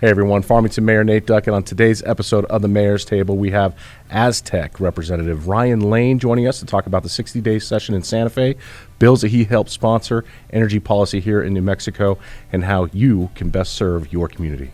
Hey everyone, Farmington Mayor Nate Duckett. On today's episode of the Mayor's Table, we have Aztec Representative Ryan Lane joining us to talk about the 60-day session in Santa Fe, bills that he helped sponsor, energy policy here in New Mexico, and how you can best serve your community.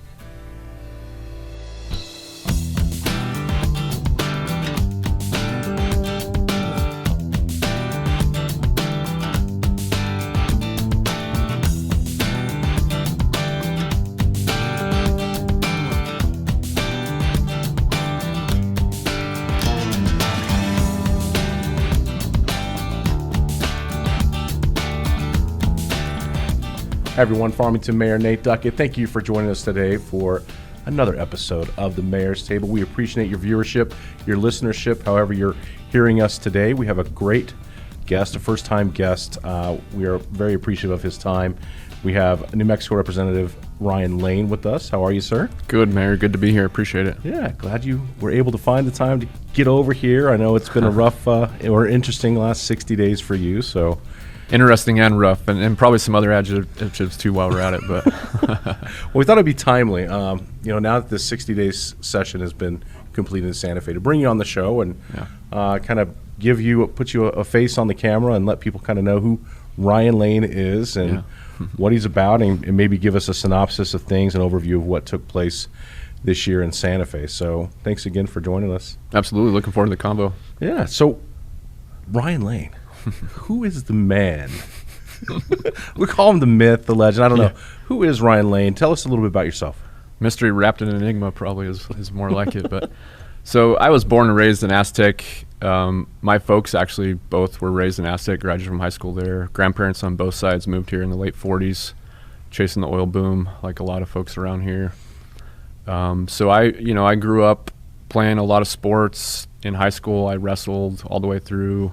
Hi everyone, Farmington Mayor Nate Duckett. Thank you for joining us today for another episode of the Mayor's Table. We appreciate your viewership, your listenership, however you're hearing us today. We have a great guest, a first-time guest. We are very appreciative of his time. We have New Mexico Representative Ryan Lane with us. How are you, sir? Good, Mayor. Good to be here. Appreciate it. Yeah, glad you were able to find the time to get over here. I know it's been a rough or interesting last 60 days for you, so... Interesting and rough, and probably some other adjectives too while we're at it. But well, we thought it'd be timely. Now that this 60 days session has been completed in Santa Fe, to bring you on the show and kind of put you a face on the camera and let people kind of know who Ryan Lane is and what he's about, and maybe give us a synopsis of things, an overview of what took place this year in Santa Fe. So thanks again for joining us. Absolutely, looking forward to the combo. Yeah. So Ryan Lane. Who is the man? We call him the myth, the legend. I don't know. Who is Ryan Lane? Tell us a little bit about yourself. Mystery wrapped in enigma probably is more like it. But so I was born and raised in Aztec. My folks actually both were raised in Aztec, graduated from high school there. Grandparents on both sides moved here in the late 40s, chasing the oil boom like a lot of folks around here. So I grew up playing a lot of sports. In high school, I wrestled all the way through.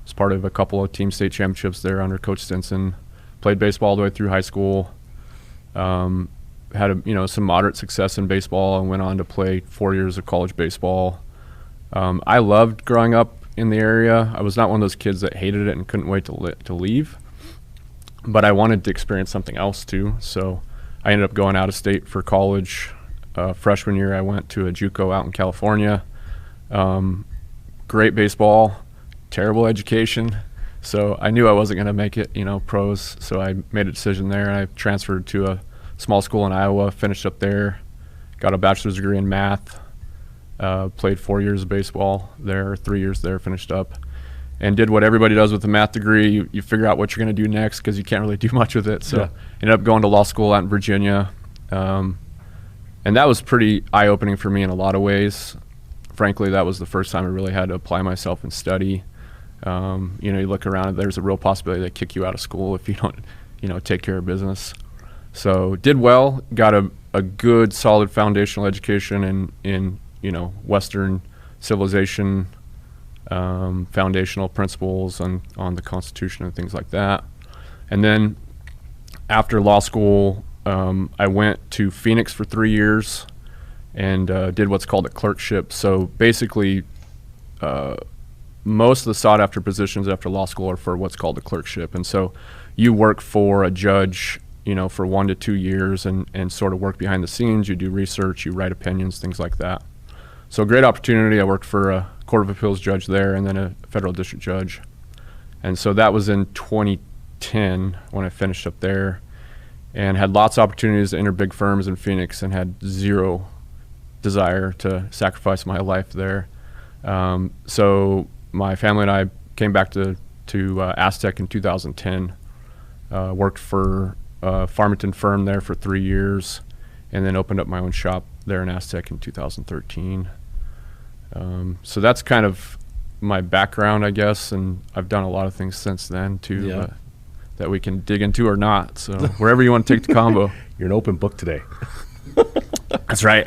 Was part of a couple of team state championships there under Coach Stinson. Played baseball all the way through high school. Had some moderate success in baseball and went on to play 4 years of college baseball. I loved growing up in the area. I was not one of those kids that hated it and couldn't wait to leave, but I wanted to experience something else too. So I ended up going out of state for college. Freshman year, I went to a JUCO out in California. Great baseball. Terrible education, so I knew I wasn't going to make it, pros. So I made a decision there, and I transferred to a small school in Iowa, finished up there, got a bachelor's degree in math, played 4 years of baseball there, 3 years there, finished up, and did what everybody does with a math degree. You figure out what you're going to do next because you can't really do much with it. So ended up going to law school out in Virginia, and that was pretty eye-opening for me in a lot of ways. Frankly, that was the first time I really had to apply myself and study. You look around, there's a real possibility they kick you out of school if you don't, take care of business. So did well, got a good, solid foundational education in Western civilization, foundational principles on the Constitution and things like that. And then after law school, I went to Phoenix for 3 years and did what's called a clerkship. So basically, most of the sought-after positions after law school are for what's called a clerkship. And so you work for a judge, for 1 to 2 years and sort of work behind the scenes. You do research, you write opinions, things like that. So great opportunity. I worked for a Court of Appeals judge there and then a federal district judge. And so that was in 2010 when I finished up there and had lots of opportunities to enter big firms in Phoenix and had zero desire to sacrifice my life there. So my family and I came back to Aztec in 2010, worked for a Farmington firm there for 3 years, and then opened up my own shop there in Aztec in 2013. So that's kind of my background, I guess, and I've done a lot of things since then too that we can dig into or not. So wherever you want to take the combo. You're an open book today. That's right.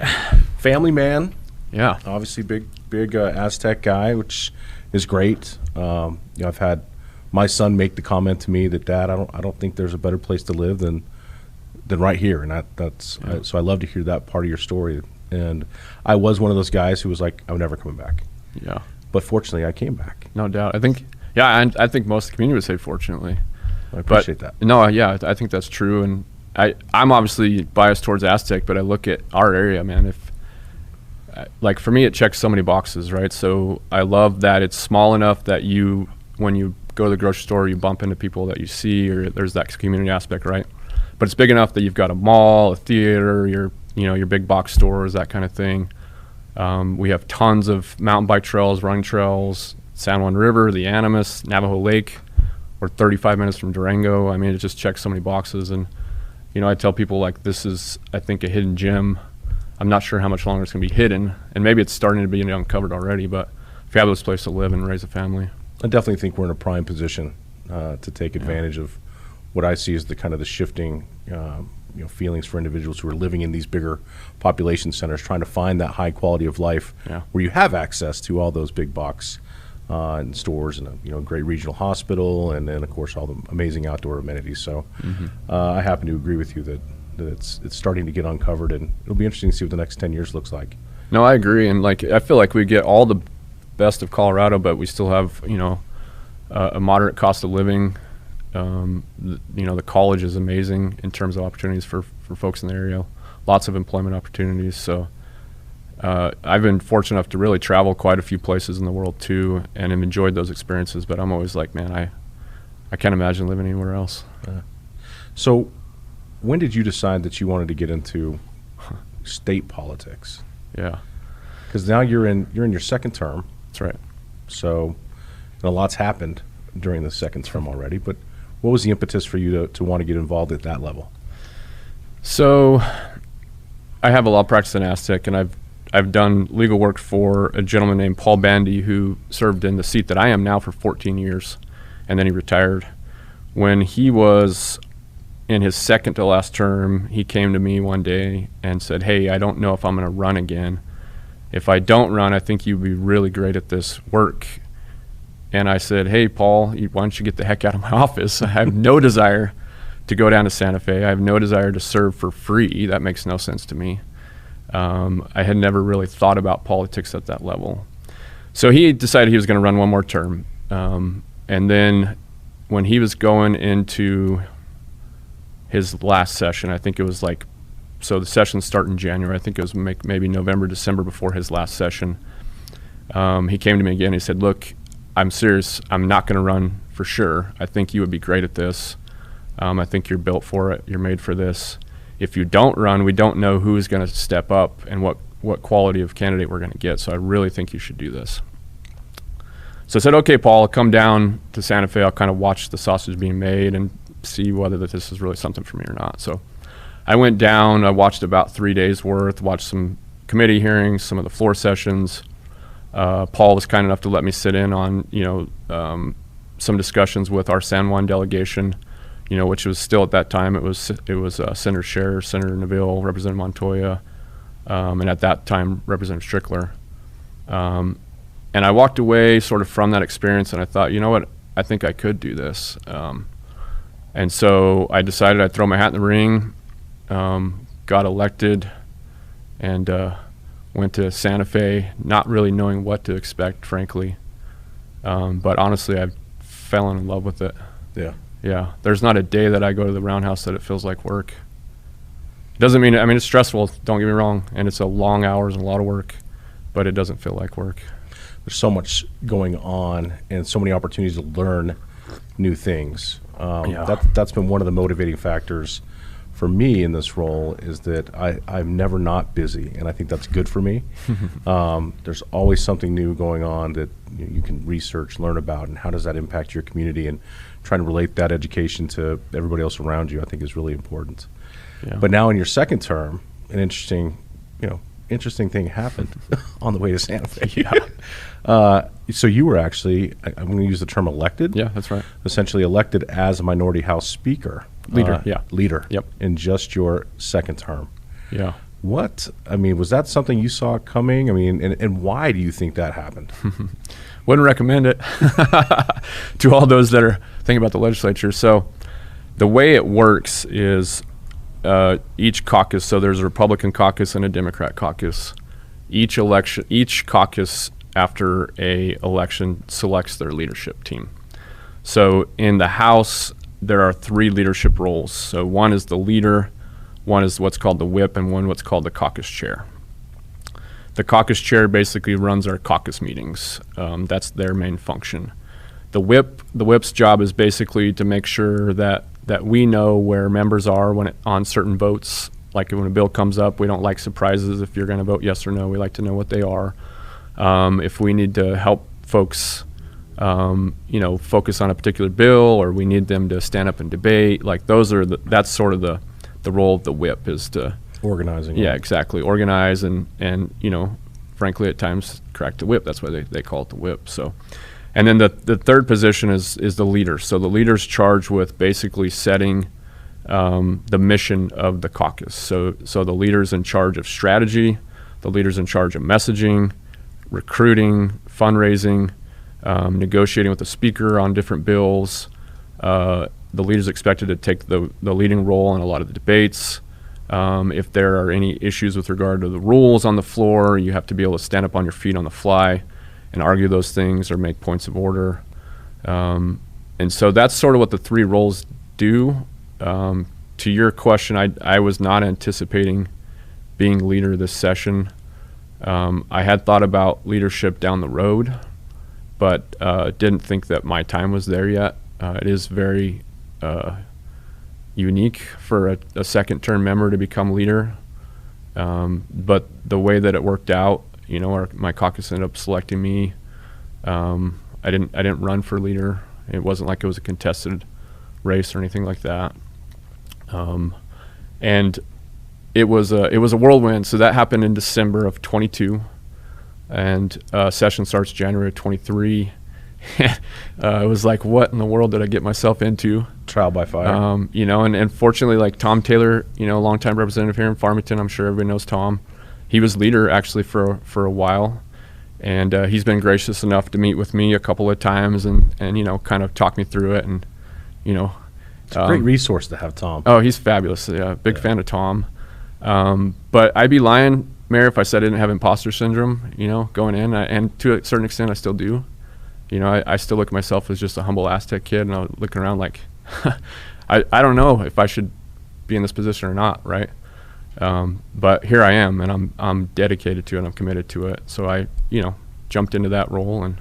Family man. Yeah. Obviously big Aztec guy, which is great. I've had my son make the comment to me that, Dad, I don't think there's a better place to live than right here, and so I love to hear that part of your story. And I was one of those guys who was like, I'm never coming back. Yeah. But fortunately, I came back. No doubt. I think and I think most of the community would say fortunately. I appreciate that. No, yeah, I think that's true. And I'm obviously biased towards Aztec, but I look at our area, man. Like for me, it checks so many boxes, right? So I love that it's small enough that when you go to the grocery store, you bump into people that you see, or there's that community aspect, right? But it's big enough that you've got a mall, a theater, your big box stores, that kind of thing. We have tons of mountain bike trails, running trails, San Juan River, the Animas, Navajo Lake. We're 35 minutes from Durango. I mean, it just checks so many boxes. And, I tell people, like, this is, I think, a hidden gem. I'm not sure how much longer it's going to be hidden. And maybe it's starting to be uncovered already, but fabulous place to live and raise a family. I definitely think we're in a prime position to take advantage of what I see as the kind of the shifting feelings for individuals who are living in these bigger population centers, trying to find that high quality of life where you have access to all those big box and stores and a great regional hospital, and then of course all the amazing outdoor amenities. So I happen to agree with you that it's starting to get uncovered, and it'll be interesting to see what the next 10 years looks like. No, I agree, and like I feel like we get all the best of Colorado, but we still have a moderate cost of living. The college is amazing in terms of opportunities for folks in the area. Lots of employment opportunities. So I've been fortunate enough to really travel quite a few places in the world too, and have enjoyed those experiences. But I'm always like, man, I can't imagine living anywhere else. So when did you decide that you wanted to get into state politics? Yeah, because now you're in your second term. That's right. So a lot's happened during the second term already, but what was the impetus for you to want to get involved at that level? So I have a law practice in Aztec, and I've done legal work for a gentleman named Paul Bandy, who served in the seat that I am now for 14 years, and then he retired. When he was in his second to last term, he came to me one day and said, "Hey, I don't know if I'm going to run again. If I don't run, I think you'd be really great at this work." And I said, "Hey, Paul, why don't you get the heck out of my office? I have no desire to go down to Santa Fe. I have no desire to serve for free. That makes no sense to me." I had never really thought about politics at that level. So he decided he was going to run one more term. And then when he was going into his last session, I think it was so the sessions start in January. I think it was maybe November, December before his last session. He came to me again. He said, "Look, I'm serious. I'm not going to run for sure. I think you would be great at this. I think you're built for it. You're made for this. If you don't run, we don't know who's going to step up and what quality of candidate we're going to get. So I really think you should do this." So I said, "Okay, Paul, I'll come down to Santa Fe. I'll kind of watch the sausage being made and see whether this is really something for me or not." So I went down. I watched about 3 days worth, watched some committee hearings, some of the floor sessions. Paul was kind enough to let me sit in on, some discussions with our San Juan delegation, which was still at that time, it was Senator Scherer, Senator Neville, Representative Montoya, and at that time, Representative Strickler. And I walked away sort of from that experience, and I thought, you know what, I think I could do this. And so I decided I'd throw my hat in the ring, got elected, and went to Santa Fe, not really knowing what to expect, frankly. But honestly, I fell in love with it. Yeah. There's not a day that I go to the roundhouse that it feels like work. Doesn't mean, it's stressful, don't get me wrong, and it's a long hours and a lot of work, but it doesn't feel like work. There's so much going on and so many opportunities to learn new things. That's been one of the motivating factors for me in this role, is that I'm never not busy, and I think that's good for me. There's always something new going on that you can research, learn about, and how does that impact your community, and trying to relate that education to everybody else around you, I think is really important. Yeah. But now in your second term, an interesting thing happened on the way to Santa Fe. So you were actually, I'm going to use the term elected. Yeah, that's right. Essentially elected as a minority house speaker. Leader. Leader. Yep. In just your second term. Yeah. Was that something you saw coming? And why do you think that happened? Wouldn't recommend it to all those that are thinking about the legislature. So the way it works is each caucus, so there's a Republican caucus and a Democrat caucus. Each caucus after a election selects their leadership team. So in the House, there are 3 leadership roles. So one is the leader, one is what's called the whip, and one what's called the caucus chair. The caucus chair basically runs our caucus meetings. That's their main function. The whip's job is basically to make sure that we know where members are on certain votes. Like when a bill comes up, we don't like surprises. If you're going to vote yes or no, we like to know what they are. If we need to help folks, focus on a particular bill, or we need them to stand up and debate, like that's sort of the role of the whip, is to organizing. Yeah, exactly. Organize and frankly at times correct the whip. That's why they call it the whip. So, and then the third position is the leader. So the leader's charged with basically setting the mission of the caucus. So the leader's in charge of strategy, the leader's in charge of messaging, recruiting, fundraising, negotiating with the speaker on different bills. The leader's expected to take the leading role in a lot of the debates. If there are any issues with regard to the rules on the floor, you have to be able to stand up on your feet on the fly and argue those things or make points of order. And so that's sort of what the 3 roles do. To your question, I was not anticipating being leader this session. I had thought about leadership down the road, but didn't think that my time was there yet. It is very unique for a second-term member to become leader. But the way that it worked out, my caucus ended up selecting me. I didn't run for leader. It wasn't like it was a contested race or anything like that. And it was a whirlwind. So that happened in December of 22, and session starts January of 23. It was like, what in the world did I get myself into? Trial by fire. And fortunately, like Tom Taylor, longtime representative here in Farmington, I'm sure everybody knows Tom. He was leader actually for a while, and he's been gracious enough to meet with me a couple of times and kind of talk me through it. And it's a great resource to have Tom. Oh, he's fabulous. Yeah, big fan of Tom. But I'd be lying, Mayor, if I said I didn't have imposter syndrome, going in, and to a certain extent I still do. I still look at myself as just a humble Aztec kid, and I was looking around like, I don't know if I should be in this position or not, right? But here I am, and I'm dedicated to it, and I'm committed to it. So I, jumped into that role, and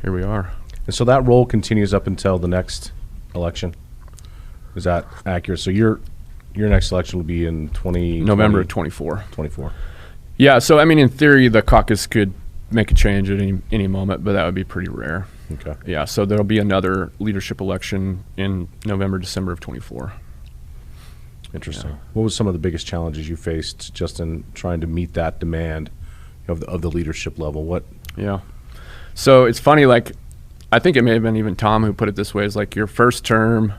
here we are. And so that role continues up until the next election. Is that accurate? So your next election will be in November of 24. 24. Yeah. So I mean, in theory, the caucus could make a change at any moment, but that would be pretty rare. Okay. Yeah. So there'll be another leadership election in November, December of 24. Interesting. Yeah. What was some of the biggest challenges you faced just in trying to meet that demand of the leadership level? What? Yeah. So it's funny, like, I think it may have been even Tom who put it this way, is like your first term,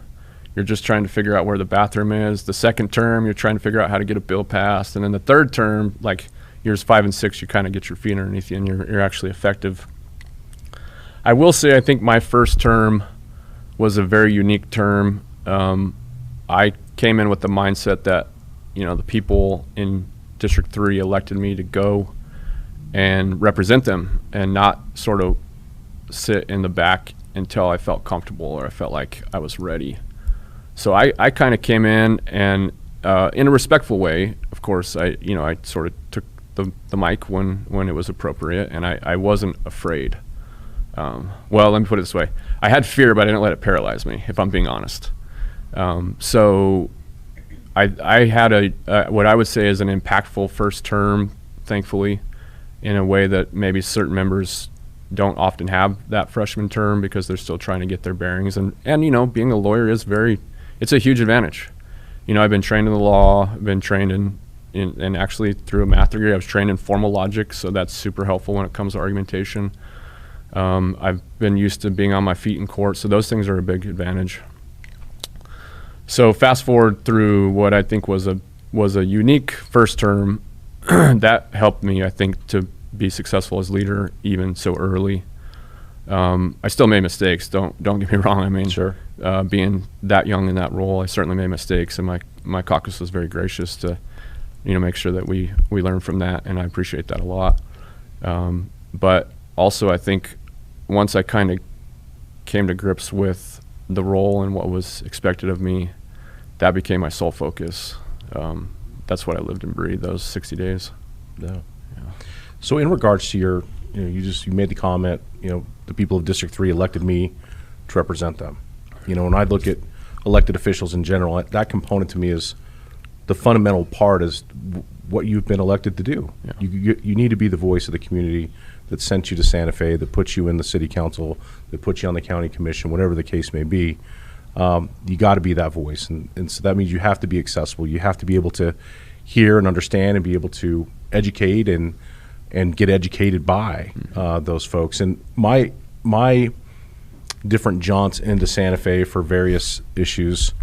you're just trying to figure out where the bathroom is. The second term, you're trying to figure out how to get a bill passed. And then the third term, like years 5 and 6, you kind of get your feet underneath you and you're actually effective. I will say, I think my first term was a very unique term. I came in with the mindset that, the people in District 3 elected me to go and represent them and not sort of sit in the back until I felt comfortable or I felt like I was ready. So I kind of came in and in a respectful way, of course, I sort of took the mic when it was appropriate, and I wasn't afraid. Well, let me put it this way. I had fear, but I didn't let it paralyze me, if I'm being honest. So I had what I would say is an impactful first term, thankfully, in a way that maybe certain members don't often have that freshman term because they're still trying to get their bearings. And being a lawyer it's a huge advantage. I've been trained in the law, I've been trained in actually through a math degree, I was trained in formal logic, so that's super helpful when it comes to argumentation. I've been used to being on my feet in court, so those things are a big advantage. So fast forward through what I think was a unique first term, that helped me, I think, to be successful as leader even so early. I still made mistakes. Don't get me wrong. I mean, sure. Being that young in that role, I certainly made mistakes, and my caucus was very gracious to, make sure that we learn from that, and I appreciate that a lot. But also, I think once I kind of came to grips with the role and what was expected of me, that became my sole focus. That's what I lived and breathed those 60 days. Yeah. So in regards to your, you made the comment, the people of District 3 elected me to represent them. When I look at elected officials in general, that component to me is the fundamental part is what you've been elected to do. Yeah. You need to be the voice of the community that sent you to Santa Fe, that puts you in the city council, that puts you on the county commission, whatever the case may be. You got to be that voice. And so that means you have to be accessible. You have to be able to hear and understand and be able to educate and get educated by those folks. And my different jaunts into Santa Fe for various issues,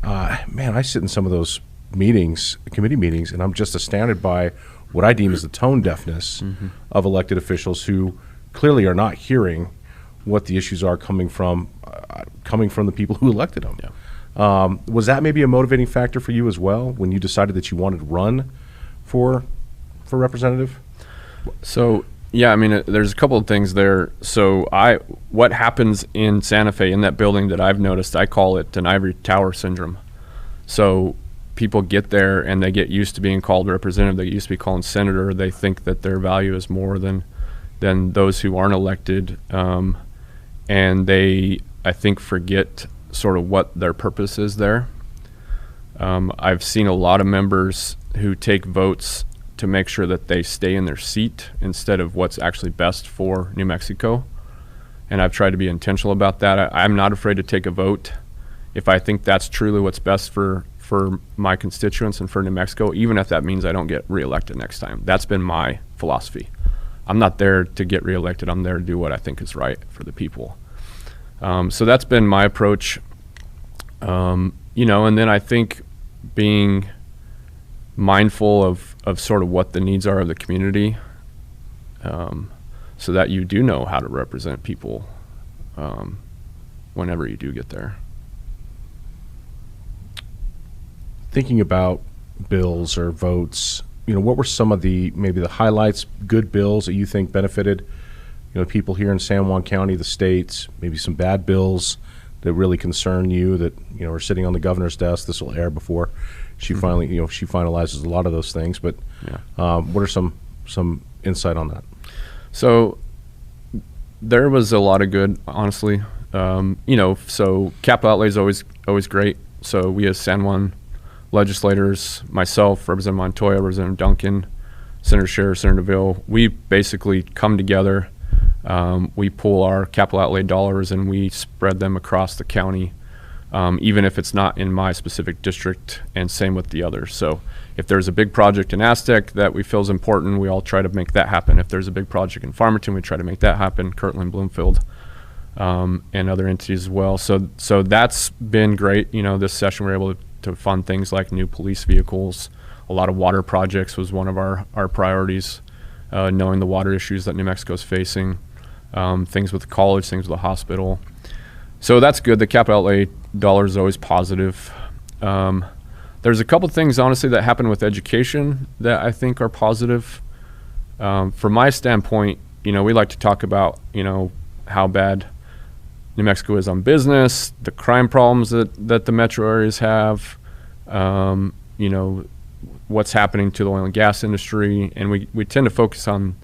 I sit in some of those meetings, committee meetings, and I'm just astounded by what I deem as the tone deafness of elected officials who clearly are not hearing what the issues are coming from the people who elected them. Yeah. Was that maybe a motivating factor for you as well when you decided that you wanted to run for representative? So, yeah, there's a couple of things there. So what happens in Santa Fe in that building that I've noticed, I call it an ivory tower syndrome. So people get there and they get used to being called representative. They used to be called senator. They think that their value is more than those who aren't elected. And they, I think, forget sort of what their purpose is there. I've seen a lot of members who take votes to make sure that they stay in their seat instead of what's actually best for New Mexico. And I've tried to be intentional about that. I'm not afraid to take a vote if I think that's truly what's best for my constituents and for New Mexico, even if that means I don't get reelected next time. That's been my philosophy. I'm not there to get reelected. I'm there to do what I think is right for the people. So that's been my approach. And then I think being mindful of sort of what the needs are of the community, so that you do know how to represent people whenever you do get there. Thinking about bills or votes, what were some of maybe the highlights, good bills that you think benefited, people here in San Juan County, the states, maybe some bad bills that really concern you that, are sitting on the governor's desk. This will air before she finally, she finalizes a lot of those things. But what are some insight on that? So there was a lot of good, honestly. So capital outlay is always great. So we as San Juan legislators, myself, Representative Montoya, Representative Duncan, Senator Scherer, Senator DeVille, we basically come together. We pull our capital outlay dollars and we spread them across the county, even if it's not in my specific district, and same with the others. So if there's a big project in Aztec that we feel is important, we all try to make that happen. If there's a big project in Farmington, we try to make that happen, Kirtland, Bloomfield, and other entities as well. So that's been great. This session we're able to fund things like new police vehicles. A lot of water projects was one of our priorities, knowing the water issues that New Mexico is facing, things with the college, things with the hospital. So that's good. The capital outlay dollar is always positive. There's a couple things, honestly, that happen with education that I think are positive. From my standpoint, we like to talk about, how bad New Mexico is on business, the crime problems that the metro areas have, what's happening to the oil and gas industry, and we tend to focus on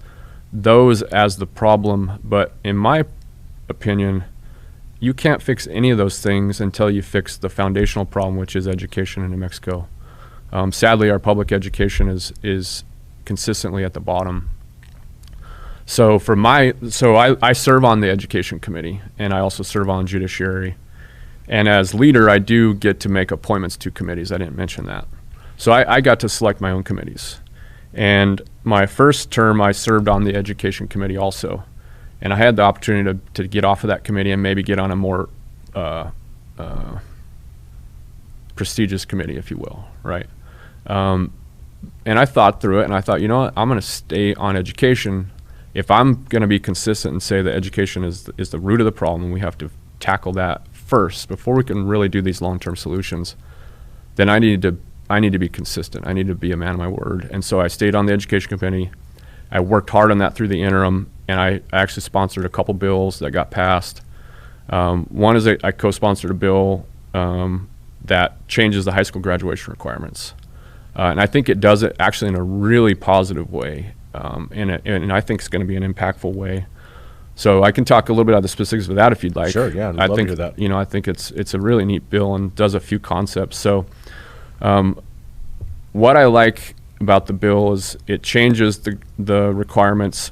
those as the problem. But in my opinion, you can't fix any of those things until you fix the foundational problem, which is education in New Mexico. Sadly, our public education is consistently at the bottom. So I serve on the education committee, and I also serve on judiciary. And as leader, I do get to make appointments to committees. I didn't mention that. So I got to select my own committees. And my first term, I served on the education committee also. And I had the opportunity to get off of that committee and maybe get on a more prestigious committee, if you will, right? And I thought through it, and I thought, what? I'm going to stay on education. If I'm going to be consistent and say that education is the root of the problem, and we have to tackle that first before we can really do these long-term solutions, then I need to be consistent. I need to be a man of my word. And so I stayed on the education committee. I worked hard on that through the interim, and I actually sponsored a couple bills that got passed. One is I co-sponsored a bill that changes the high school graduation requirements. And I think it does it actually in a really positive way, and I think it's going to be an impactful way. So I can talk a little bit about the specifics of that if you'd like. Sure, yeah, I'd love to hear that. I think it's a really neat bill and does a few concepts. So what I like about the bill is it changes the requirements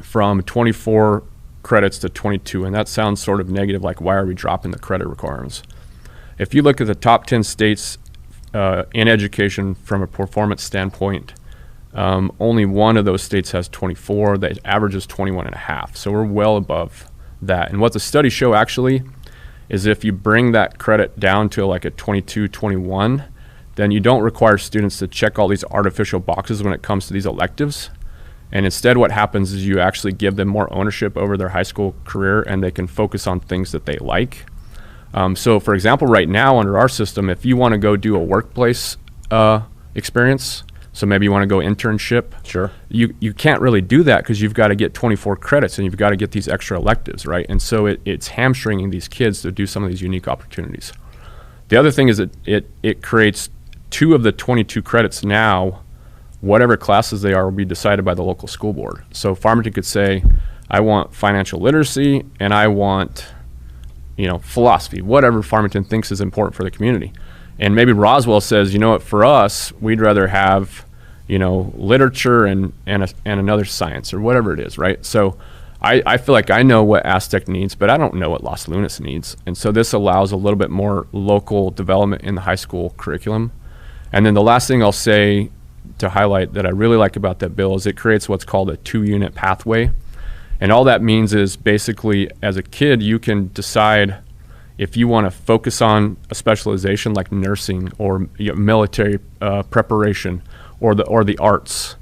from 24 credits to 22, and that sounds sort of negative, like why are we dropping the credit requirements? If you look at the top 10 states in education from a performance standpoint, only one of those states has 24. The average is 21 and a half. So we're well above that. And what the studies show actually is if you bring that credit down to like a 22, 21, then you don't require students to check all these artificial boxes when it comes to these electives. And instead what happens is you actually give them more ownership over their high school career, and they can focus on things that they like. So for example, right now under our system, if you want to go do a workplace experience, so maybe you want to go internship, sure, you can't really do that because you've got to get 24 credits and you've got to get these extra electives, right? And so it's hamstringing these kids to do some of these unique opportunities. The other thing is that it creates 2 of the 22 credits now, whatever classes they are will be decided by the local school board. So Farmington could say, I want financial literacy and I want, philosophy, whatever Farmington thinks is important for the community. And maybe Roswell says, you know what, for us, we'd rather have, literature and another science or whatever it is, right? So I feel like I know what Aztec needs, but I don't know what Los Lunas needs. And so this allows a little bit more local development in the high school curriculum. And then the last thing I'll say to highlight that I really like about that bill is it creates what's called a 2-unit pathway. And all that means is basically as a kid, you can decide if you want to focus on a specialization like nursing or military preparation or the arts,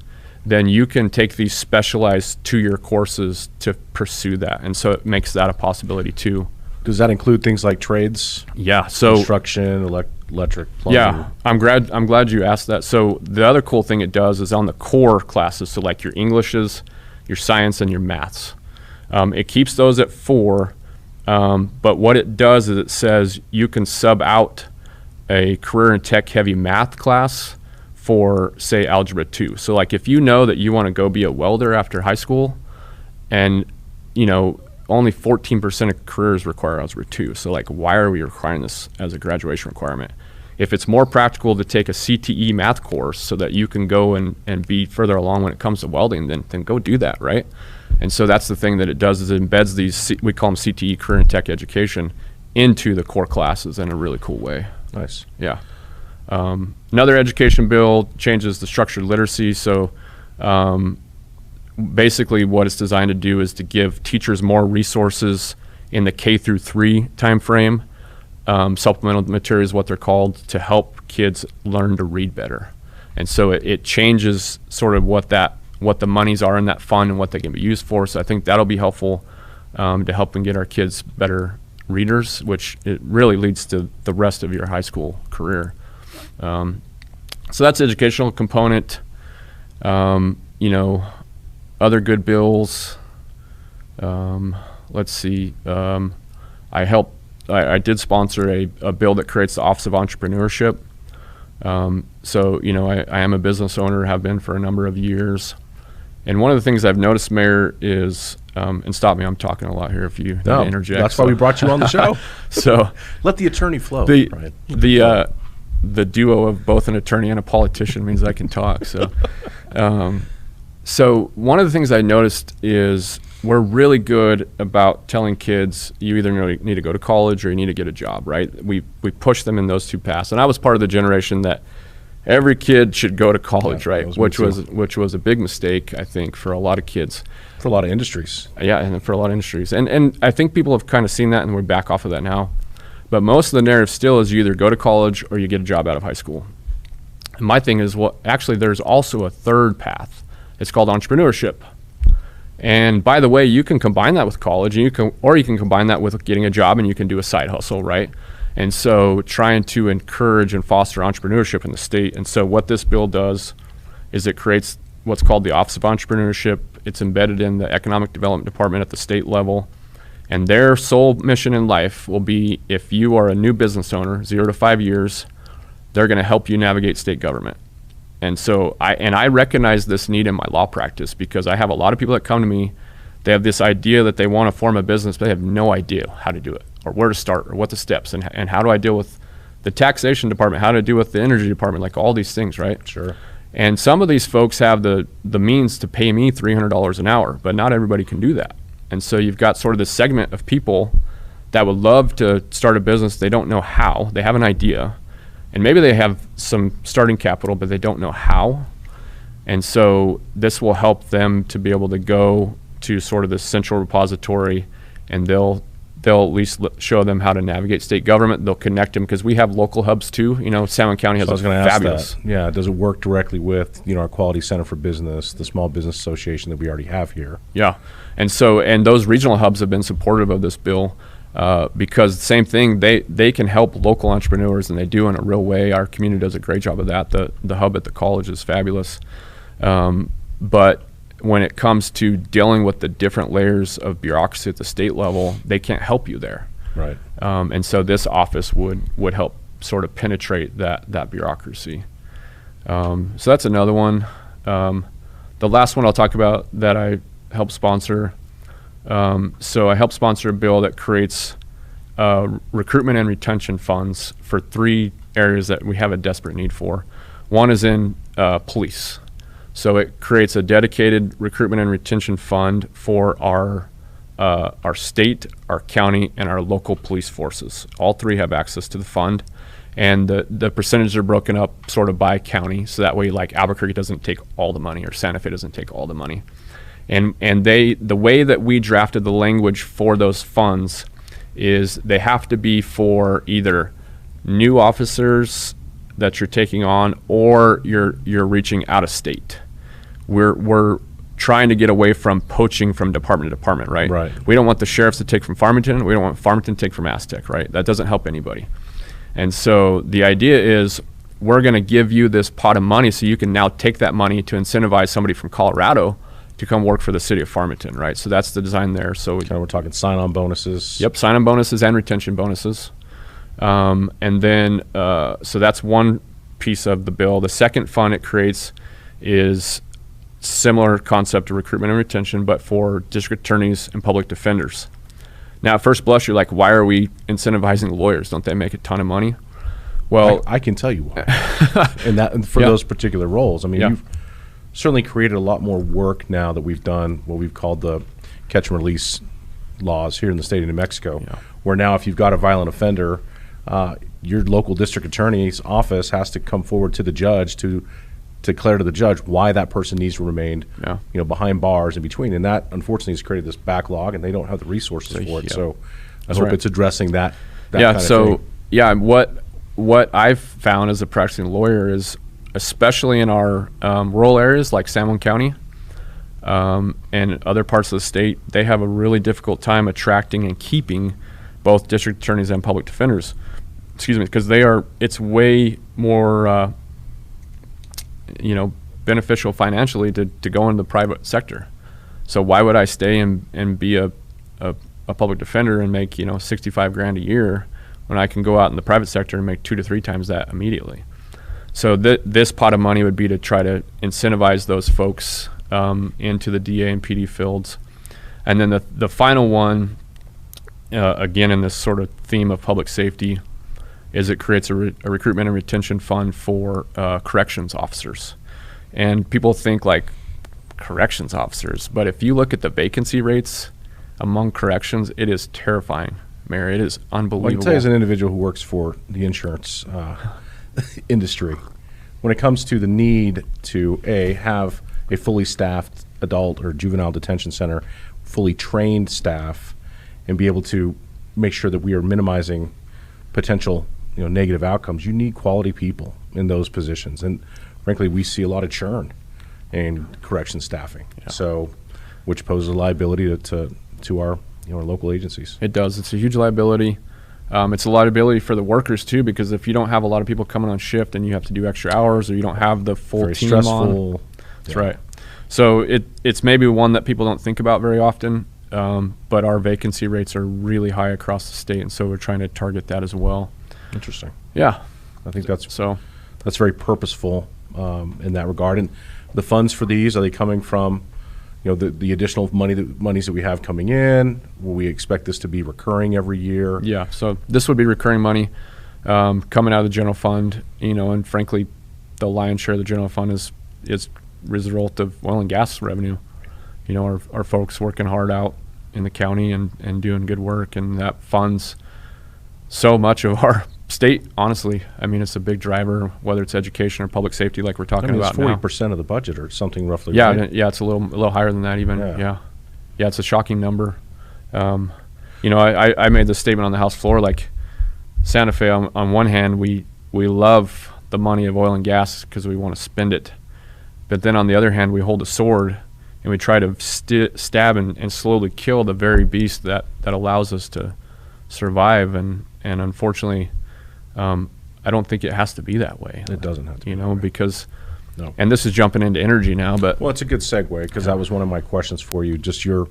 then you can take these specialized 2-year courses to pursue that. And so it makes that a possibility too. Does that include things like trades? Yeah. So construction, electric, plumbing? Yeah, I'm glad you asked that. So the other cool thing it does is on the core classes, so like your Englishes, your science, and your maths. It keeps those at 4, but what it does is it says you can sub out a career and tech heavy math class for, say, Algebra 2. So like if you know that you want to go be a welder after high school and, only 14% of careers require Algebra 2. So like why are we requiring this as a graduation requirement? If it's more practical to take a CTE math course so that you can go and be further along when it comes to welding, then go do that, right? And so that's the thing that it does is it embeds these, we call them CTE, career and tech education, into the core classes in a really cool way. Nice. Yeah. Another education bill changes the structured literacy. So basically what it's designed to do is to give teachers more resources in the K through 3 time frame. Supplemental materials is what they're called, to help kids learn to read better. And so it changes sort of what the monies are in that fund and what they can be used for. So I think that'll be helpful to help and get our kids better readers, which it really leads to the rest of your high school career. So that's the educational component. Other good bills. Let's see. I did sponsor a bill that creates the Office of Entrepreneurship. So I am a business owner, have been for a number of years. And one of the things I've noticed, Mayor, is, and stop me, I'm talking a lot here if you need to interject. That's why we brought you on the show. So let the attorney flow, Brian. The duo of both an attorney and a politician means I can talk. So, so one of the things I noticed is we're really good about telling kids you either need to go to college or you need to get a job, right? We push them in those 2 paths. And I was part of the generation that every kid should go to college, right? Which was a big mistake, I think, for a lot of kids. For a lot of industries. Yeah, and for a lot of industries. And I think people have kind of seen that and we're back off of that now. But most of the narrative still is you either go to college or you get a job out of high school. And my thing is, actually there's also a 3rd path. It's called entrepreneurship. And by the way, you can combine that with college, and you can combine that with getting a job, and you can do a side hustle, right? And so trying to encourage and foster entrepreneurship in the state. And so what this bill does is it creates what's called the Office of Entrepreneurship. It's embedded in the Economic Development Department at the state level. And their sole mission in life will be, if you are a new business owner, 0 to 5 years, they're going to help you navigate state government. And so I recognize this need in my law practice, because I have a lot of people that come to me, they have this idea that they want to form a business, but they have no idea how to do it, or where to start, or what the steps, and how do I deal with the taxation department, how to deal with the energy department, like all these things, right? Sure. And some of these folks have the means to pay me $300 an hour, but not everybody can do that. And so you've got sort of this segment of people that would love to start a business. They don't know how. They have an idea, and maybe they have some starting capital, but they don't know how. And so this will help them to be able to go to sort of this central repository, and they'll at least show them how to navigate state government. They'll connect them, because we have local hubs too. You know, Salmon County has fabulous. Yeah, does it work directly with, you know, our Quality Center for Business, the Small Business Association that we already have here? Yeah, and those regional hubs have been supportive of this bill, because the same thing, they can help local entrepreneurs, and they do in a real way. Our community does a great job of that. The hub at the college is fabulous, but when it comes to dealing with the different layers of bureaucracy at the state level, they can't help you there. Right. And so this office would help sort of penetrate that bureaucracy. So that's another one. The last one I'll talk about that I help sponsor. So I help sponsor a bill that creates recruitment and retention funds for 3 areas that we have a desperate need for. One is in police. So it creates a dedicated recruitment and retention fund for our state, our county, and our local police forces. All 3 have access to the fund, and the percentages are broken up sort of by county. So that way, like, Albuquerque doesn't take all the money, or Santa Fe doesn't take all the money. And the way that we drafted the language for those funds is they have to be for either new officers that you're taking on, or you're reaching out of state. We're trying to get away from poaching from department to department, right? Right. We don't want the sheriffs to take from Farmington. We don't want Farmington to take from Aztec, right? That doesn't help anybody. And so the idea is, we're going to give you this pot of money, so you can now take that money to incentivize somebody from Colorado to come work for the city of Farmington, right? So that's the design there. So We're talking sign-on bonuses. Yep, sign-on bonuses and retention bonuses. And then, so that's one piece of the bill. The second fund it creates is similar concept of recruitment and retention, but for district attorneys and public defenders. Now, at first blush, you're like, why are we incentivizing lawyers? Don't they make a ton of money? Well, I can tell you why. and for those particular roles. I mean, you've certainly created a lot more work now that we've done what we've called the catch and release laws here in the state of New Mexico, where now if you've got a violent offender, your local district attorney's office has to come forward to the judge to declare to the judge why that person needs to remain behind bars in between. And that, unfortunately, has created this backlog, and they don't have the resources for it. So I hope it's addressing that kind of thing. What I've found as a practicing lawyer is, especially in our rural areas like Salmon County and other parts of the state, they have a really difficult time attracting and keeping both district attorneys and public defenders. Because it's way more beneficial financially to go into the private sector. So why would I stay and be a public defender and make $65,000 a year when I can go out in the private sector and make 2 to 3 times that immediately? So this pot of money would be to try to incentivize those folks into the DA and PD fields. And then the final one, again in this sort of theme of public safety, is it creates a recruitment and retention fund for corrections officers. And people think like corrections officers, but if you look at the vacancy rates among corrections, it is terrifying, Mayor. It is unbelievable. Well, I can tell you, as an individual who works for the insurance industry, when it comes to the need to have a fully staffed adult or juvenile detention center, fully trained staff, and be able to make sure that we are minimizing potential negative outcomes, you need quality people in those positions. And frankly, we see a lot of churn in correction staffing, which poses a liability to our our local agencies. It does. It's a huge liability. It's a liability for the workers too, because if you don't have a lot of people coming on shift and you have to do extra hours, or you don't have the full very team stressful. on. That's right. So it's maybe one that people don't think about very often. but our vacancy rates are really high across the state, and so we're trying to target that as well. Interesting. Yeah. I think that's So very purposeful in that regard. And the funds for these, are they coming from, the additional monies that we have coming in? Will we expect this to be recurring every year? yeah, so this would be recurring money coming out of the general fund, and frankly, the lion's share of the general fund is result of oil and gas revenue. Our folks working hard out in the county and doing good work, and that funds so much of our state, honestly. I mean, it's a big driver, whether it's education or public safety, like we're talking about now. It's 40% of the budget or something roughly. Yeah, right? yeah, it's a little higher than that even. Yeah, it's a shocking number. I made this statement on the House floor, like Santa Fe. On one hand, we love the money of oil and gas because we want to spend it, but then on the other hand, we hold a sword and we try to stab and slowly kill the very beast that allows us to survive. And unfortunately, I don't think it has to be that way. It doesn't have to be that way. Because, No. and this is jumping into energy now, but Well, it's a good segue because that was one of my questions for you, just your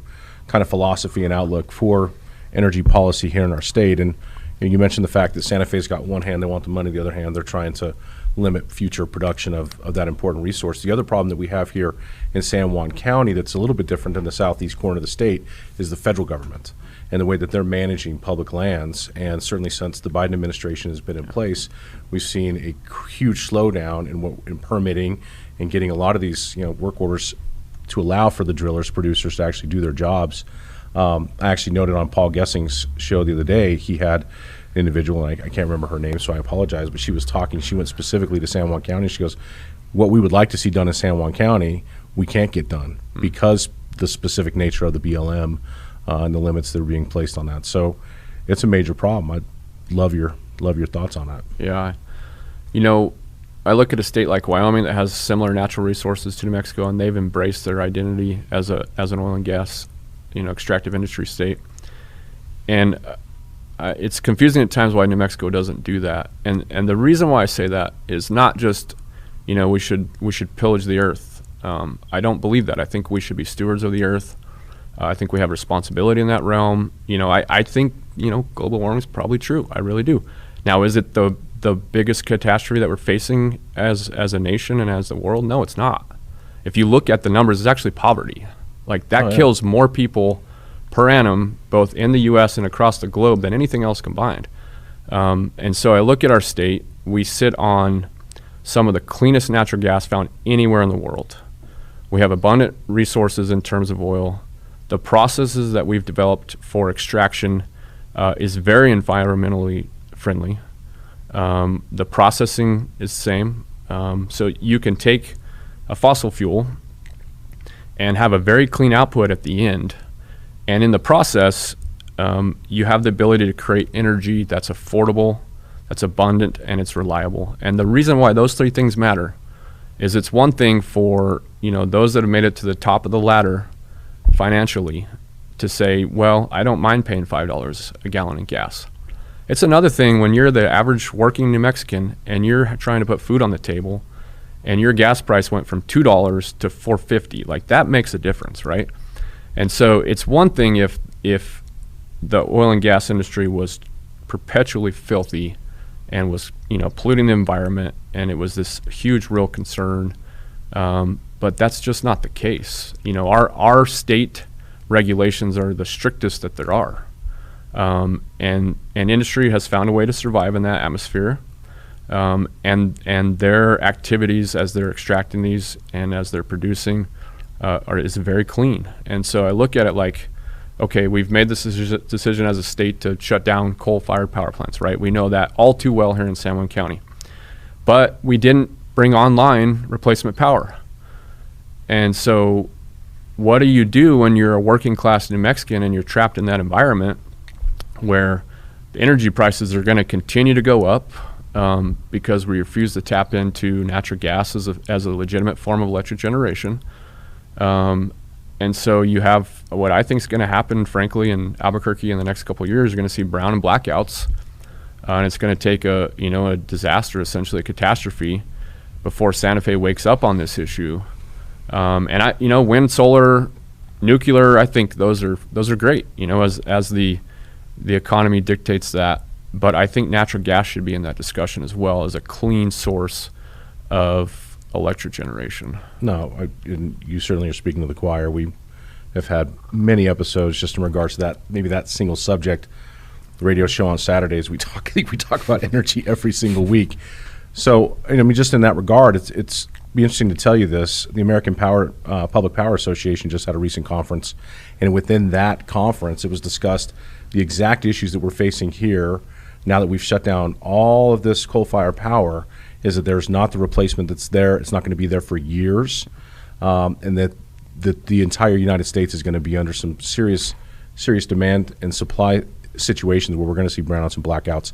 kind of philosophy and outlook for energy policy here in our state. And you mentioned the fact that Santa Fe's got one hand, they want the money, the other hand, they're trying to limit future production of that important resource. The other problem that we have here in San Juan County that's a little bit different than the southeast corner of the state is the federal government and the way that they're managing public lands. And certainly since the Biden administration has been in place, we've seen a huge slowdown in permitting and getting a lot of these work orders to allow for the drillers, producers to actually do their jobs. I actually noted on Paul Gessing's show the other day, he had an individual, and I can't remember her name, so I apologize, but she was talking, she went specifically to San Juan County. She goes, what we would like to see done in San Juan County, we can't get done because the specific nature of the BLM and the limits that are being placed on that. So it's a major problem. I'd love your thoughts on that. yeah, I look at a state like Wyoming that has similar natural resources to New Mexico, and they've embraced their identity as an oil and gas, extractive industry state. And it's confusing at times why New Mexico doesn't do that. And the reason why I say that is not just, we should pillage the earth. I don't believe that. I think we should be stewards of the earth. I think we have responsibility in that realm. I think, global warming is probably true. I really do. Now, is it the biggest catastrophe that we're facing as a nation and as the world? No, it's not. If you look at the numbers, it's actually poverty. Like that kills more people per annum, both in the U.S. and across the globe, than anything else combined. And so I look at our state. We sit on some of the cleanest natural gas found anywhere in the world. We have abundant resources in terms of oil. The processes that we've developed for extraction is very environmentally friendly. The processing is the same. So you can take a fossil fuel and have a very clean output at the end. And in the process, you have the ability to create energy that's affordable, that's abundant, and it's reliable. And the reason why those three things matter is it's one thing for those that have made it to the top of the ladder financially to say, well, I don't mind paying $5 a gallon in gas. It's another thing when you're the average working New Mexican and you're trying to put food on the table and your gas price went from $2 to $4.50. Like that makes a difference, right? And so it's one thing if the oil and gas industry was perpetually filthy and was polluting the environment, and it was this huge real concern. But that's just not the case. Our state regulations are the strictest that there are, and industry has found a way to survive in that atmosphere. And their activities as they're extracting these and as they're producing is very clean. And so I look at it like, okay, we've made this decision as a state to shut down coal-fired power plants, right? We know that all too well here in San Juan County. But we didn't bring online replacement power. And so what do you do when you're a working class New Mexican and you're trapped in that environment where the energy prices are going to continue to go up because we refuse to tap into natural gas as a legitimate form of electric generation? And so you have what I think is going to happen, frankly, in Albuquerque in the next couple of years. You're going to see brown and blackouts, and it's going to take a disaster, essentially a catastrophe, before Santa Fe wakes up on this issue. And wind, solar, nuclear, I think those are great, as the economy dictates that. But I think natural gas should be in that discussion as well as a clean source of electric generation. No, and you certainly are speaking to the choir. We have had many episodes just in regards to that, maybe that single subject. The radio show on Saturdays, I think we talk about energy every single week. So, just in that regard, it's be interesting to tell you this. The American Public Power Association just had a recent conference, and within that conference, it was discussed the exact issues that we're facing here now that we've shut down all of this coal-fired power, is that there's not the replacement that's there. It's not going to be there for years, and that the entire United States is going to be under some serious demand and supply situations where we're going to see brownouts and blackouts.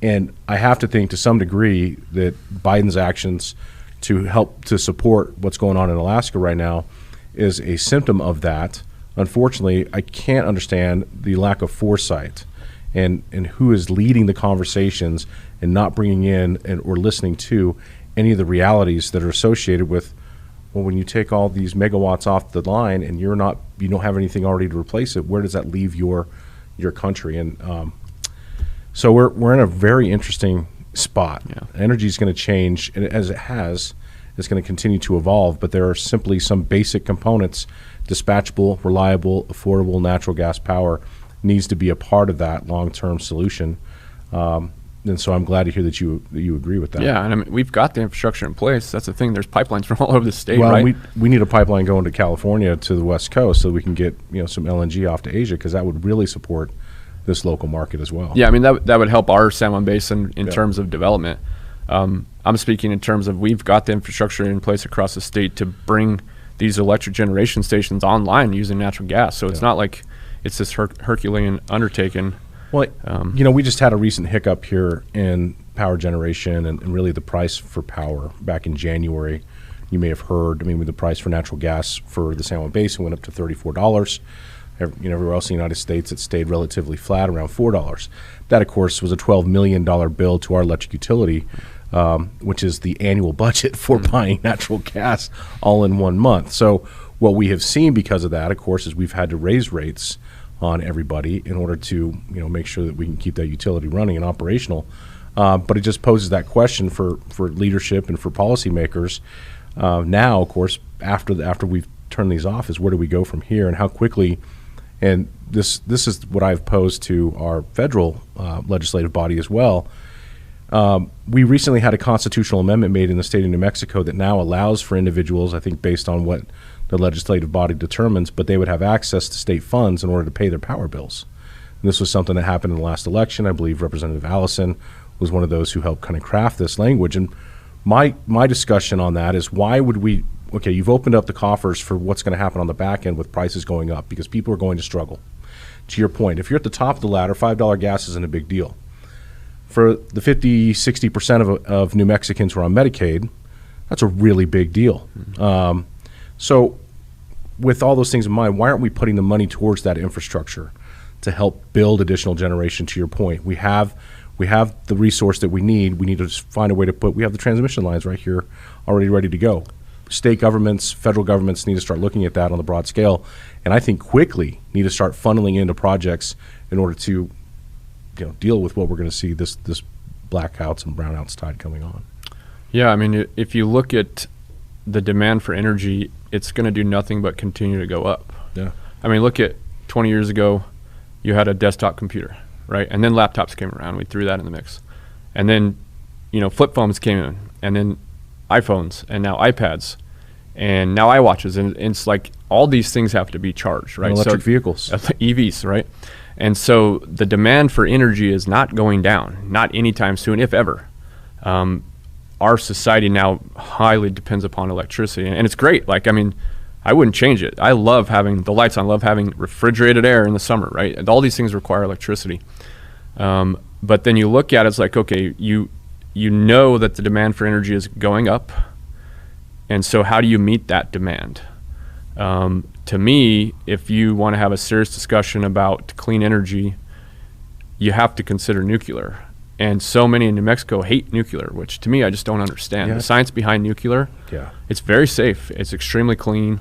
And I have to think to some degree that Biden's actions to help to support what's going on in Alaska right now is a symptom of that. Unfortunately, I can't understand the lack of foresight and who is leading the conversations and not bringing in or listening to any of the realities that are associated with, well, when you take all these megawatts off the line and you don't have anything already to replace it, where does that leave your country? And so we're in a very interesting spot. Yeah. Energy is going to change, and as it has, it's going to continue to evolve, but there are simply some basic components. Dispatchable, reliable, affordable natural gas power needs to be a part of that long-term solution. And so I'm glad to hear that you agree with that. Yeah, and we've got the infrastructure in place. That's the thing. There's pipelines from all over the state, well, right? we need a pipeline going to California to the West Coast so we can get some LNG off to Asia, because that would really support this local market as well. Yeah, that would help our San Juan Basin in terms of development. I'm speaking in terms of we've got the infrastructure in place across the state to bring these electric generation stations online using natural gas. So it's not like it's this Herculean undertaking. Well, we just had a recent hiccup here in power generation and really the price for power back in January. You may have heard, the price for natural gas for the San Juan Basin went up to $34. Everywhere else in the United States, it stayed relatively flat around $4. That, of course, was a $12 million bill to our electric utility, which is the annual budget for buying natural gas all in 1 month. So what we have seen because of that, of course, is we've had to raise rates on everybody in order to make sure that we can keep that utility running and operational. But it just poses that question for leadership and for policymakers. Now, of course, after we've turned these off, is where do we go from here and how quickly? And this is what I've posed to our federal legislative body as well. We recently had a constitutional amendment made in the state of New Mexico that now allows for individuals, I think based on what the legislative body determines, but they would have access to state funds in order to pay their power bills. And this was something that happened in the last election. I believe Representative Allison was one of those who helped kind of craft this language. And my discussion on that is, why would we? Okay, you've opened up the coffers for what's going to happen on the back end with prices going up because people are going to struggle. To your point, if you're at the top of the ladder, $5 gas isn't a big deal. For the 50-60% of New Mexicans who are on Medicaid, that's a really big deal. So with all those things in mind, why aren't we putting the money towards that infrastructure to help build additional generation? To your point, we have the resource that we need. We need to just find a way to we have the transmission lines right here already ready to go. State governments, federal governments need to start looking at that on the broad scale, and I think quickly need to start funneling into projects in order to deal with what we're going to see, this blackouts and brownouts tide coming on. Yeah, if you look at the demand for energy, it's going to do nothing but continue to go up. Yeah. Look at 20 years ago, you had a desktop computer, right? And then laptops came around. We threw that in the mix. And then, flip phones came in, and then iPhones, and now iPads, and now iWatches. And it's like all these things have to be charged, right? And electric vehicles. EVs, right? And so the demand for energy is not going down, not anytime soon, if ever. Our society now highly depends upon electricity, and it's great. I wouldn't change it. I love having the lights on, love having refrigerated air in the summer, right? And all these things require electricity. But then you look at it, it's like, okay, you know that the demand for energy is going up, and so how do you meet that demand? To me, if you want to have a serious discussion about clean energy, you have to consider nuclear. And so many in New Mexico hate nuclear, which to me I just don't understand. Yeah. The science behind nuclear, Yeah. it's very safe. It's extremely clean.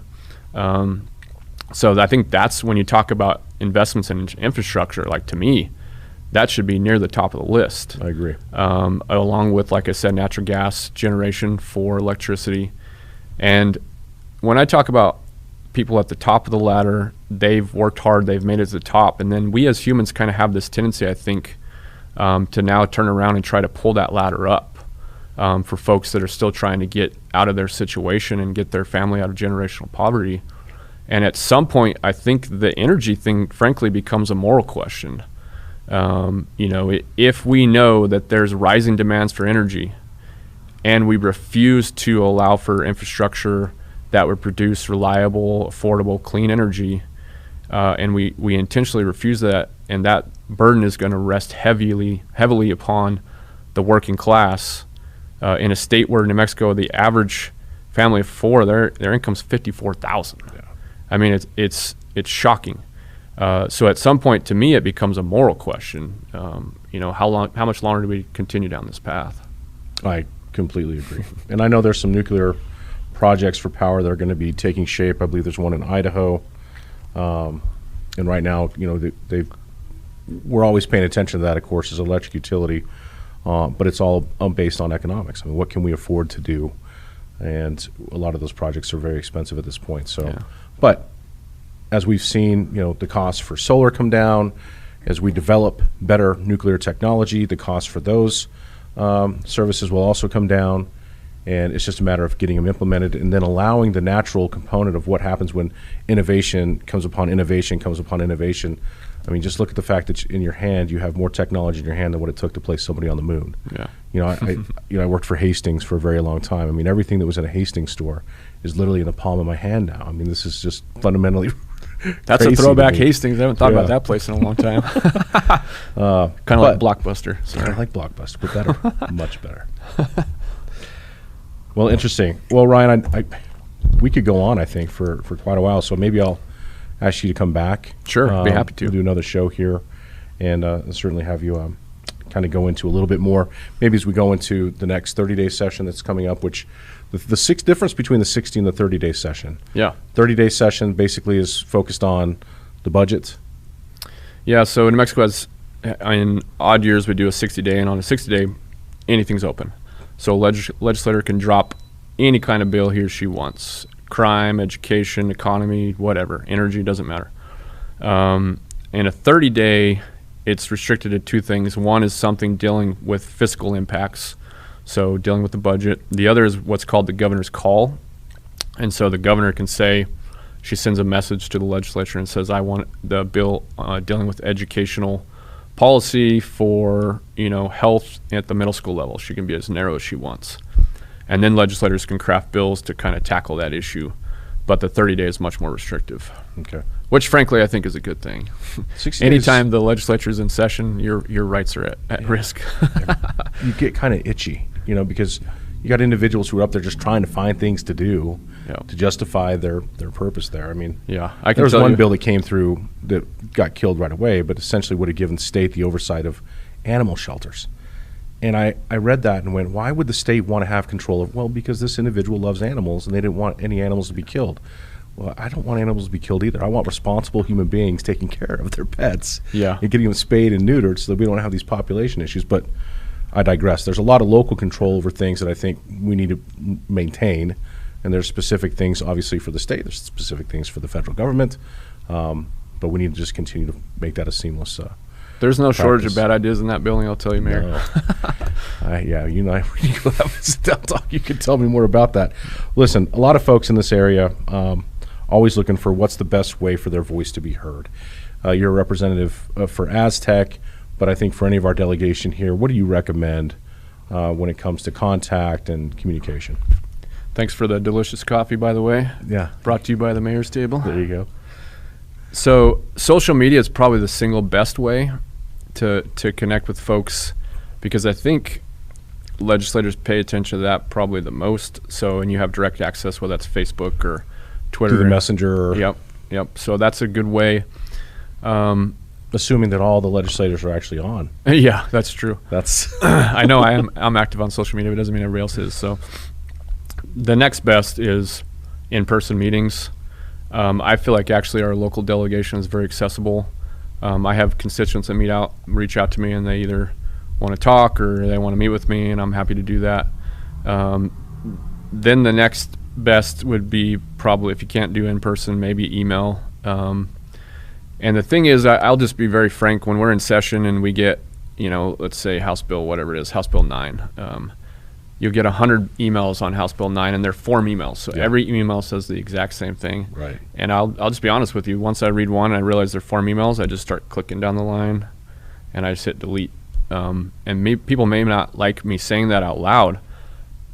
So I think that's when you talk about investments in infrastructure, like to me, that should be near the top of the list. I agree. Along with, like I said, natural gas generation for electricity. And when I talk about people at the top of the ladder, they've worked hard, they've made it to the top. And then we as humans kind of have this tendency, I think, to now turn around and try to pull that ladder up for folks that are still trying to get out of their situation and get their family out of generational poverty. And at some point, I think the energy thing, frankly, becomes a moral question. If we know that there's rising demands for energy and we refuse to allow for infrastructure that would produce reliable, affordable, clean energy, and we intentionally refuse that, and that burden is going to rest heavily upon the working class in a state where New Mexico, the average family of four, their income's $54,000. Yeah. I mean, it's shocking. So at some point, to me, it becomes a moral question. How much longer do we continue down this path? I completely agree. And I know there's some nuclear projects for power that are going to be taking shape. I believe there's one in Idaho. And right now, we're always paying attention to that, of course, as an electric utility. But it's all based on economics. I mean, what can we afford to do? And a lot of those projects are very expensive at this point. So, yeah. But as we've seen, the costs for solar come down. As we develop better nuclear technology, the costs for those services will also come down. And it's just a matter of getting them implemented and then allowing the natural component of what happens when innovation comes upon innovation comes upon innovation. I mean, just look at the fact that in your hand you have more technology in your hand than what it took to place somebody on the moon. Yeah. I worked for Hastings for a very long time. I mean, everything that was in a Hastings store is literally in the palm of my hand now. I mean, this is just fundamentally That's a throwback Hastings. I haven't thought about that place in a long time. Kind of like Blockbuster. Sorry. I like Blockbuster, but better, much better. Well, interesting. Well, Ryan, we could go on, I think, for quite a while. So maybe I'll ask you to come back. Sure, I'd be happy to. We'll do another show here, and certainly have you kind of go into a little bit more. Maybe as we go into the next 30-day session that's coming up, which the difference between the 60 and the 30-day session. Yeah. 30-day session basically is focused on the budget. Yeah, so New Mexico has, in odd years, we do a 60-day, and on a 60-day, anything's open. So legislator can drop any kind of bill he or she wants. Crime, education, economy, whatever. Energy, doesn't matter. In a 30-day, it's restricted to two things. One is something dealing with fiscal impacts, so dealing with the budget. The other is what's called the governor's call. And so the governor can say, she sends a message to the legislature and says, I want the bill dealing with educational policy for health at the middle school level. She can be as narrow as she wants. And then legislators can craft bills to kind of tackle that issue. But the 30-day is much more restrictive. Okay. Which, frankly, I think is a good thing. Anytime the legislature is in session, your rights are at risk. You get kind of itchy, because you got individuals who are up there just trying to find things to do to justify their purpose there. I mean, there was one bill that came through that got killed right away, but essentially would have given the state the oversight of animal shelters. And I read that and went, why would the state want to have control of? Well, because this individual loves animals and they didn't want any animals to be killed. Well, I don't want animals to be killed either. I want responsible human beings taking care of their pets and getting them spayed and neutered so that we don't have these population issues. But I digress. There's a lot of local control over things that I think we need to maintain. And there's specific things, obviously, for the state. There's specific things for the federal government. But we need to just continue to make that a seamless There's no shortage of bad ideas in that building, I'll tell you, Mayor. No. You and I, we need to have a sit-down talk. You can tell me more about that. Listen, a lot of folks in this area always looking for what's the best way for their voice to be heard. You're a representative for Aztec, but I think for any of our delegation here, what do you recommend when it comes to contact and communication? Thanks for the delicious coffee, by the way. Yeah. Brought to you by the Mayor's Table. There you go. So social media is probably the single best way to connect with folks, because I think legislators pay attention to that probably the most. So, and you have direct access, whether that's Facebook or Twitter. Through the messenger. Yep. So that's a good way. Assuming that all the legislators are actually on. Yeah, that's true. That's I know I'm active on social media, but it doesn't mean everybody else is. So the next best is in-person meetings. I feel like actually our local delegation is very accessible. I have constituents that reach out to me, and they either want to talk or they want to meet with me, and I'm happy to do that. Then the next best would be probably, if you can't do in person, maybe email. And the thing is, I'll just be very frank. When we're in session and we get, let's say House Bill, whatever it is, House Bill 9, you'll get 100 emails on House Bill 9, and they're form emails. So every email says the exact same thing. Right. And I'll just be honest with you. Once I read one and I realize they're form emails, I just start clicking down the line, and I just hit delete. And people may not like me saying that out loud,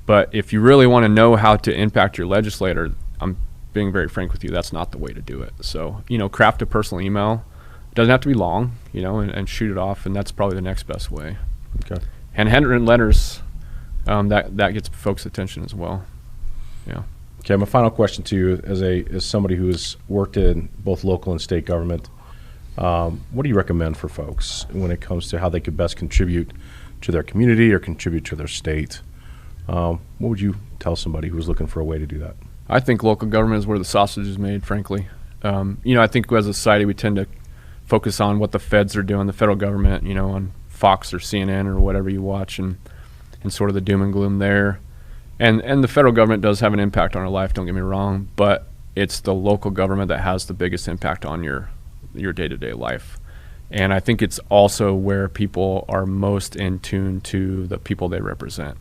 but if you really want to know how to impact your legislator, I'm being very frank with you, that's not the way to do it. So, craft a personal email. It doesn't have to be long, and shoot it off, and that's probably the next best way. Okay. And handwritten letters, that gets folks' attention as well. Yeah. Okay, my final question to you, as somebody who's worked in both local and state government, what do you recommend for folks when it comes to how they could best contribute to their community or contribute to their state? What would you tell somebody who's looking for a way to do that? I think local government is where the sausage is made, frankly. I think as a society we tend to focus on what the feds are doing, the federal government, on Fox or CNN or whatever you watch, and sort of the doom and gloom there. And the federal government does have an impact on our life, don't get me wrong, but it's the local government that has the biggest impact on your day-to-day life. And I think it's also where people are most in tune to the people they represent.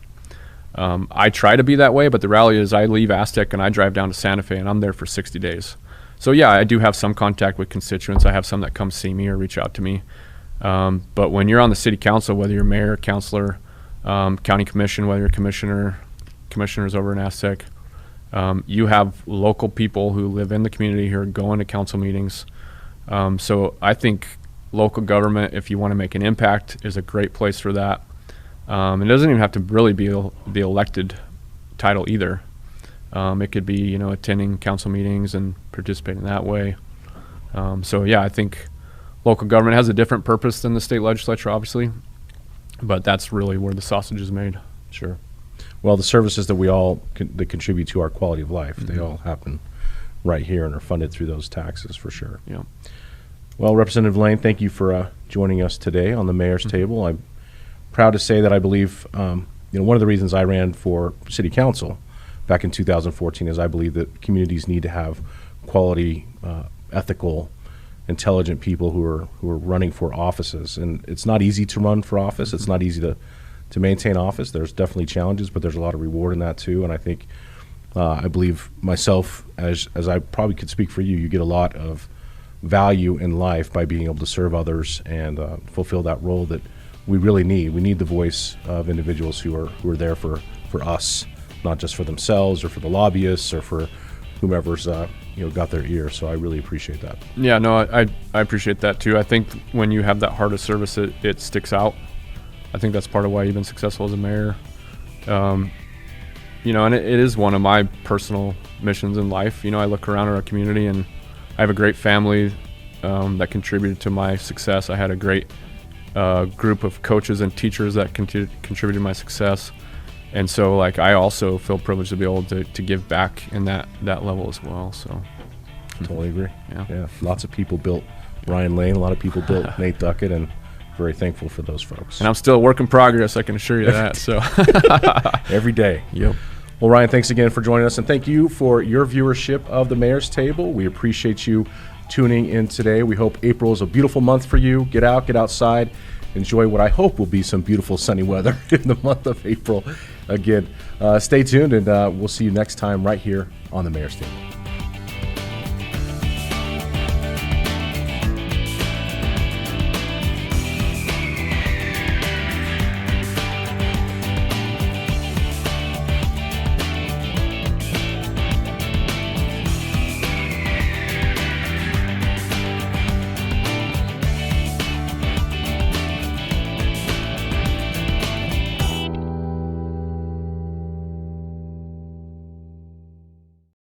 I try to be that way, but the reality is I leave Aztec and I drive down to Santa Fe, and I'm there for 60 days. So yeah, I do have some contact with constituents. I have some that come see me or reach out to me. But when you're on the city council, whether you're mayor, councilor, county commission, whether you're commissioners over in Aztec, you have local people who live in the community who are going to council meetings. So I think local government, if you want to make an impact, is a great place for that. It doesn't even have to really be the elected title either. It could be, attending council meetings and participating that way. So yeah, I think local government has a different purpose than the state legislature, obviously, but that's really where the sausage is made. Sure. Well, the services that we all that contribute to our quality of life, they all happen right here and are funded through those taxes for sure. Yeah. Well, Representative Lane, thank you for joining us today on the mayor's table. I'm proud to say that I believe, one of the reasons I ran for city council back in 2014 is I believe that communities need to have quality, ethical, intelligent people who are running for offices. And it's not easy to run for office. It's not easy to maintain office. There's definitely challenges, but there's a lot of reward in that too. And I think, I believe myself, as I probably could speak for you, you get a lot of value in life by being able to serve others and fulfill that role that we really need. We need the voice of individuals who are there for us, not just for themselves or for the lobbyists or for whomever's got their ear. So I really appreciate that. Yeah, no, I appreciate that too. I think when you have that heart of service, it sticks out. I think that's part of why you've been successful as a mayor. And it is one of my personal missions in life. I look around at our community and I have a great family that contributed to my success. I had a great group of coaches and teachers that contributed to my success. And so I also feel privileged to be able to give back in that level as well. So totally agree. Yeah. Lots of people built Ryan Lane. A lot of people built Nate Duckett, and very thankful for those folks. And I'm still a work in progress, I can assure you that. So every day. Yep. Well, Ryan, thanks again for joining us, and thank you for your viewership of the Mayor's Table. We appreciate you tuning in today. We hope April is a beautiful month for you. Get out, get outside, enjoy what I hope will be some beautiful sunny weather in the month of April. Again, stay tuned, and we'll see you next time right here on the Mayor's Table.